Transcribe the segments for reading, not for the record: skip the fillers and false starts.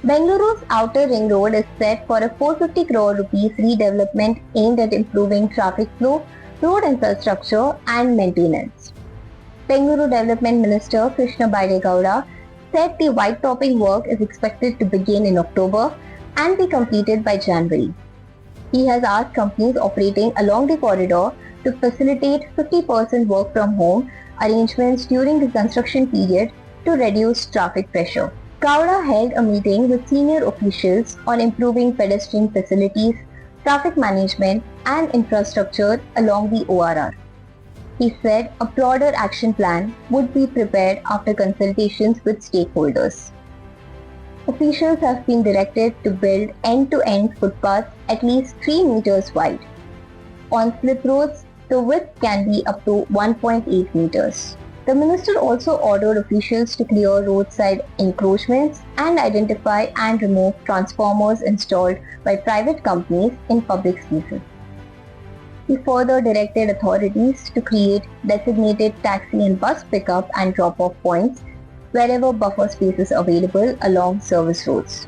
Bengaluru's outer ring road is set for a 450 crore rupees redevelopment aimed at improving traffic flow, road infrastructure and maintenance. Bengaluru Development Minister Krishna Bairegowda said the white topping work is expected to begin in October and be completed by January. He has asked companies operating along the corridor to facilitate 50% work from home arrangements during the construction period to reduce traffic pressure. Gowda held a meeting with senior officials on improving pedestrian facilities, traffic management and infrastructure along the ORR. He said a broader action plan would be prepared after consultations with stakeholders. Officials have been directed to build end-to-end footpaths at least 3 meters wide. On slip roads, the width can be up to 1.8 meters. The minister also ordered officials to clear roadside encroachments and identify and remove transformers installed by private companies in public spaces. He further directed authorities to create designated taxi and bus pickup and drop-off points wherever buffer space is available along service roads.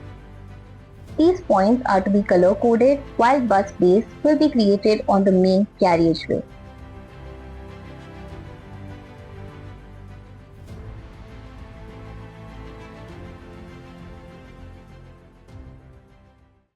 These points are to be color-coded while bus bays will be created on the main carriageway.